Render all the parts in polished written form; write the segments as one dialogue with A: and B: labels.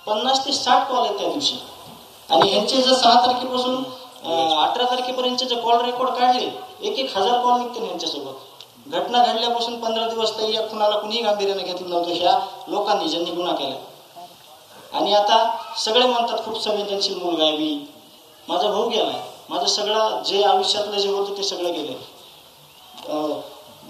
A: 50 ते 60 कॉल आहेत त्या दिवशी. आणि यांचे जर 6 तारखेपासून 18 तारखेपर्यंत जे कॉल रेकॉर्ड काढले, 1,000 कॉल निघते यांच्यासोबत. घटना घडल्यापासून 15 दिवस तरी कुणाला कुणीही गांभीर्याने घेतलं नव्हतं ह्या लोकांनी ज्यांनी गुन्हा केला. आणि आता सगळे म्हणतात खूप संवेदनशील मुलगा आहे मी, माझा भाऊ गेलाय, माझं सगळं जे आयुष्यातलं जे होतं ते सगळं गेलंय.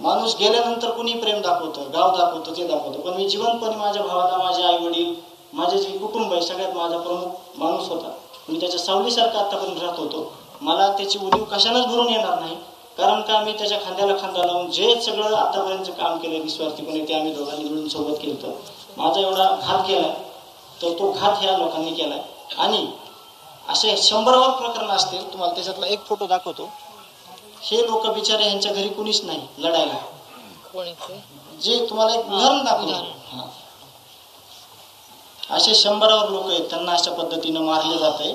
A: माणूस गेल्यानंतर कुणी प्रेम दाखवतं, गाव दाखवतं, ते दाखवतं, पण मी जिवंतपणे माझ्या भावाला, माझे आई वडील, माझे जे कुटुंब आहे सगळ्यात माझा प्रमुख माणूस होता. मी त्याच्या सावलीसारखा आतापर्यंत राहत होतो. मला त्याची उणीव कशालाच भरून येणार नाही, कारण का मी त्याच्या खांद्याला खांदा लावून जे सगळं आतापर्यंत काम केलं निस्वार्थीपणे ते आम्ही दोघांनी मिळून सोबत केलं. तर माझा एवढा घात केलाय, तर तो घात ह्या लोकांनी केलाय. आणि असे 100वर प्रकरण असतील, तुम्हाला त्याच्यातला एक फोटो दाखवतो. हे लोक बिचारे यांच्या घरी कुणीच नाही लढायला, जे तुम्हाला एक उदाहरण दाखवतो. असे 100वर लोक आहेत, त्यांना अशा पद्धतीनं मारले जात आहे.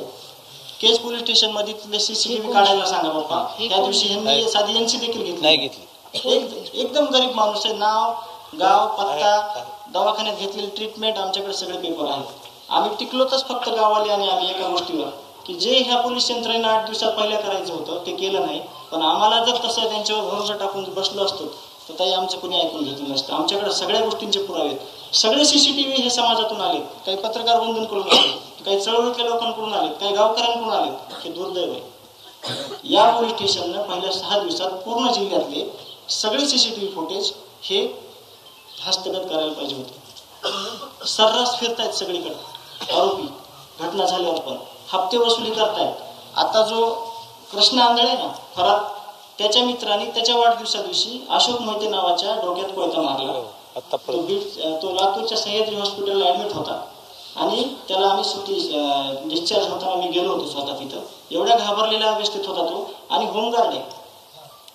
A: केज पोलीस स्टेशन मध्ये तिथले CCTV काढायला सांगा बाप्पा. त्या दिवशी ह्यांनी साधी एनसी देखील घेतली. एकदम गरीब माणूस आहे, नाव, गाव, पत्ता, दवाखान्यात घेतलेली ट्रीटमेंट, आमच्याकडे सगळे पेपर आहेत. आम्ही टिकलोतच फक्त गावाले आणि आम्ही एका गोष्टीवर, की जे ह्या पोलीस यंत्रणेनं 8 दिवसात पहिल्या करायचं होतं ते केलं नाही. पण आम्हाला जर तसं त्यांच्यावर भरोसा टाकून बसलो असतो तर ताई आमचं कोणी ऐकून घेतलं नसतं. आमच्याकडे सगळ्या गोष्टींचे पुरावे आहेत. सगळे CCTV हे समाजातून आले, काही पत्रकार बंधन करून आले, काही चळवळीतल्या लोकांकडून आले, काही गावकऱ्यांकडून आले. हे दुर्दैव आहे. या पोलीस स्टेशननं पहिल्या 6 दिवसात पूर्ण जिल्ह्यातले सगळे CCTV फुटेज हे हस्तगत करायला पाहिजे होते. सर्रास फिरतायत सगळीकडे आरोपी, घटना झाल्यावर पण हप्ते वसुली करतायत. आता जो कृष्ण आंधळे ना फरार, त्याच्या मित्रांनी त्याच्या वाढदिवसा दिवशी अशोक मोहिते नावाच्या डोक्यात कोयता मारला. तो लातूरच्या सह्याद्री हॉस्पिटलला ऍडमिट होता आणि त्याला आम्ही सुट्टी डिस्चार्ज होताना मी गेलो होतो स्वतः तिथं. एवढ्या घाबरलेल्या अवस्थेत होता तो. आणि होमगार्ड आहे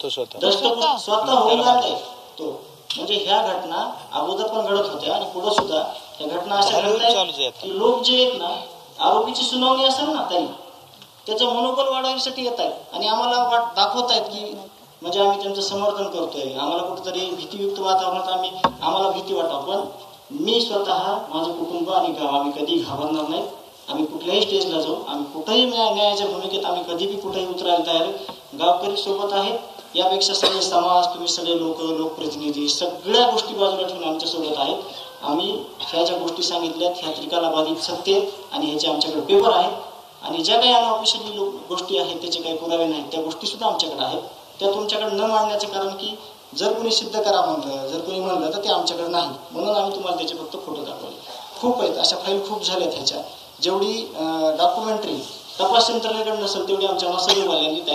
A: तो, स्वतः होमगार्ड आहे तो. म्हणजे ह्या घटना अगोदर पण घडत होत्या आणि पुढे सुद्धा ह्या घटना अशा घडतात की लोक जे आहेत ना, आरोपीची सुनावणी असेल ना तरी त्याचं मनोबल वाढवण्यासाठी येत आहेत आणि आम्हाला दाखवत आहेत की म्हणजे आम्ही त्यांचं समर्थन करतोय. आम्हाला कुठेतरी भीतीयुक्त वातावरणात आम्हाला भीती वाटावं. पण मी स्वतः, माझं कुटुंब आणि गाव आम्ही कधी घाबरणार नाही. आम्ही कुठल्याही स्टेजला जाऊ, आम्ही कुठेही न्यायाच्या भूमिकेत आम्ही कधी बी कुठेही उतरायला तयार आहे. गावकरी सोबत आहेत, यापेक्षा सगळे समाज, तुम्ही सगळे लोक, लोकप्रतिनिधी सगळ्या गोष्टी बाजूला ठेवून आमच्या सोबत आहेत. आम्ही ह्या ज्या गोष्टी सांगितल्यात ह्या त्रिकाला बाधित सत्य आणि ह्याचे आमच्याकडे पेपर आहेत. आणि ज्या काही अनऑफिशियली गोष्टी आहेत त्याचे काही पुरावे नाहीत, त्या गोष्टी सुद्धा आमच्याकडे आहेत. त्या तुमच्याकडे न मांडण्याचं कारण की जर कोणी सिद्ध करा म्हणलं, जर कोणी म्हणलं तर ते आमच्याकडे नाही, म्हणून आम्ही तुम्हाला त्याचे फक्त फोटो दाखवले. खूप आहेत अशा फाईल, खूप झाल्यात ह्याच्या. जेवढी डॉक्युमेंटरी तपास यंत्रणेकडे नसेल तेवढी आमच्या मसालेवाल्यांनी तयार